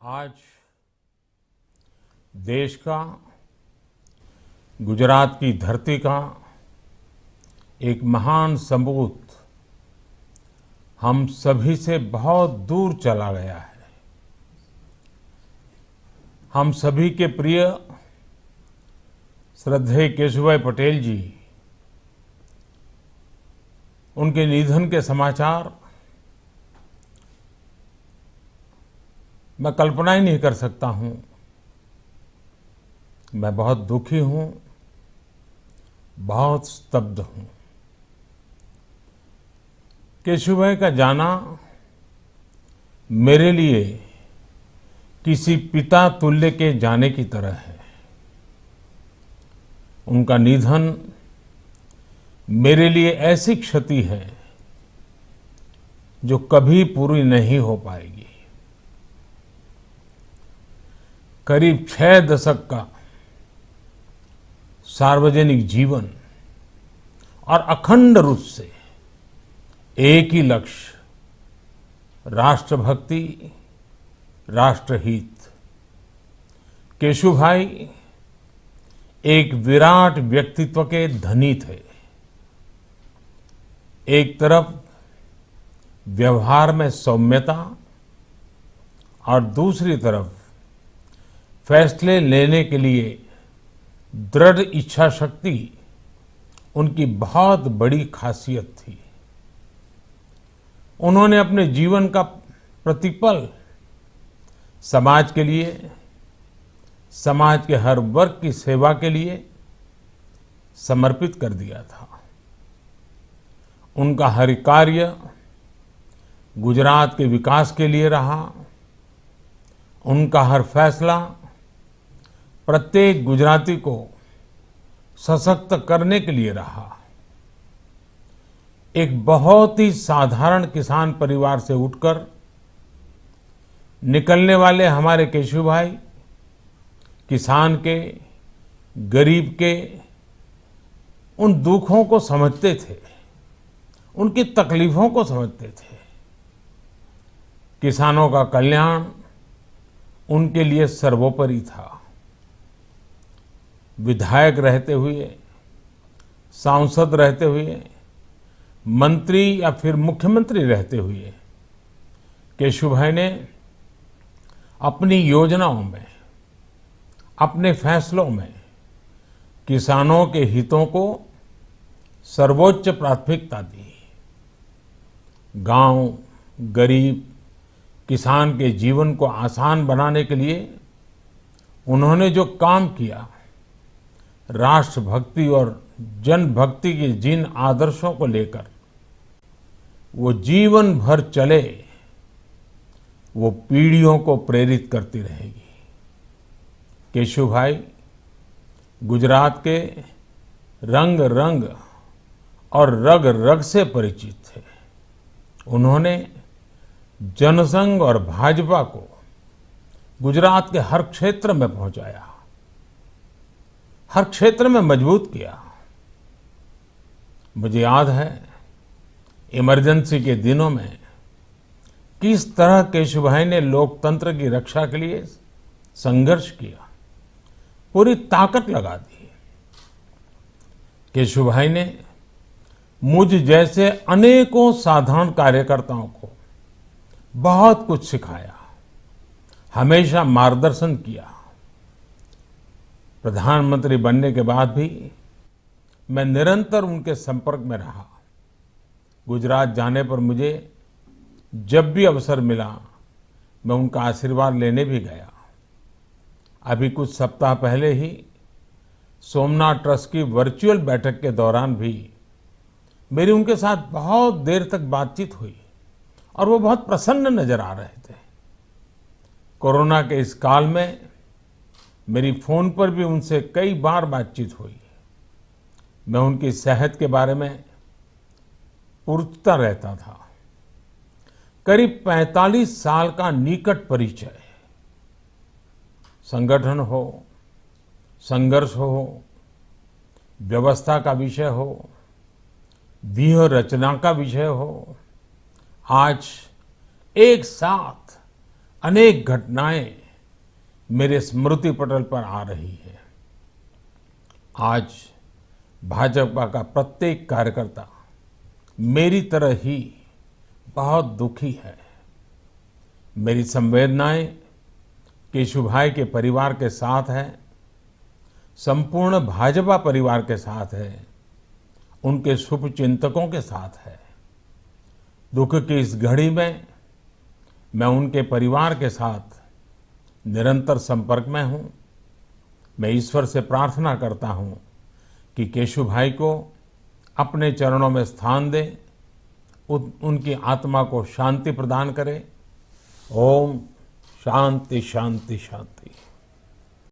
आज देश का, गुजरात की धरती का एक महान सपूत हम सभी से बहुत दूर चला गया है। हम सभी के प्रिय श्रद्धेय केशुभाई पटेल जी, उनके निधन के समाचार मैं कल्पना ही नहीं कर सकता हूं। मैं बहुत दुखी हूं, बहुत स्तब्ध हूं। केशुभाई का जाना मेरे लिए किसी पिता तुल्य के जाने की तरह है। उनका निधन मेरे लिए ऐसी क्षति है जो कभी पूरी नहीं हो पाएगी। करीब 6 दशक का सार्वजनिक जीवन और अखंड रूप से एक ही लक्ष्य, राष्ट्रभक्ति, राष्ट्रहित। केशुभाई एक विराट व्यक्तित्व के धनी थे। एक तरफ व्यवहार में सौम्यता और दूसरी तरफ फैसले लेने के लिए दृढ़ इच्छा शक्ति उनकी बहुत बड़ी खासियत थी। उन्होंने अपने जीवन का प्रतिपल समाज के लिए, समाज के हर वर्ग की सेवा के लिए समर्पित कर दिया था। उनका हर कार्य गुजरात के विकास के लिए रहा। उनका हर फैसला प्रत्येक गुजराती को सशक्त करने के लिए रहा। एक बहुत ही साधारण किसान परिवार से उठकर निकलने वाले हमारे केशुभाई किसान के, गरीब के उन दुखों को समझते थे, उनकी तकलीफों को समझते थे। किसानों का कल्याण उनके लिए सर्वोपरि था। विधायक रहते हुए, सांसद रहते हुए, मंत्री या फिर मुख्यमंत्री रहते हुए केशुभाई ने अपनी योजनाओं में, अपने फैसलों में किसानों के हितों को सर्वोच्च प्राथमिकता दी। गांव, गरीब, किसान के जीवन को आसान बनाने के लिए उन्होंने जो काम किया, राष्ट्रभक्ति और जनभक्ति के जिन आदर्शों को लेकर वो जीवन भर चले, वो पीढ़ियों को प्रेरित करती रहेगी। केशुभाई गुजरात के रंग रंग और रग रग से परिचित थे। उन्होंने जनसंघ और भाजपा को गुजरात के हर क्षेत्र में पहुंचाया, हर क्षेत्र में मजबूत किया। मुझे याद है इमरजेंसी के दिनों में किस तरह केशुभाई ने लोकतंत्र की रक्षा के लिए संघर्ष किया, पूरी ताकत लगा दी। केशुभाई ने मुझ जैसे अनेकों साधारण कार्यकर्ताओं को बहुत कुछ सिखाया, हमेशा मार्गदर्शन किया। प्रधानमंत्री बनने के बाद भी मैं निरंतर उनके संपर्क में रहा। गुजरात जाने पर मुझे जब भी अवसर मिला, मैं उनका आशीर्वाद लेने भी गया। अभी कुछ सप्ताह पहले ही सोमनाथ ट्रस्ट की वर्चुअल बैठक के दौरान भी मेरी उनके साथ बहुत देर तक बातचीत हुई और वो बहुत प्रसन्न नजर आ रहे थे। कोरोना के इस काल में मेरी फोन पर भी उनसे कई बार बातचीत हुई। मैं उनकी सेहत के बारे में पूछता रहता था। करीब 45 साल का निकट परिचय, संगठन हो, संघर्ष हो, व्यवस्था का विषय हो, व्यूह रचना का विषय हो, आज एक साथ अनेक घटनाएं मेरे स्मृति पटल पर आ रही है। आज भाजपा का प्रत्येक कार्यकर्ता मेरी तरह ही बहुत दुखी है। मेरी संवेदनाएं केशुभाई के परिवार के साथ है, संपूर्ण भाजपा परिवार के साथ है, उनके शुभचिंतकों के साथ है। दुख की इस घड़ी में मैं उनके परिवार के साथ निरंतर संपर्क में हूं। मैं ईश्वर से प्रार्थना करता हूं कि केशुभाई को अपने चरणों में स्थान दे, उनकी आत्मा को शांति प्रदान करे। ओम शांति शांति शांति।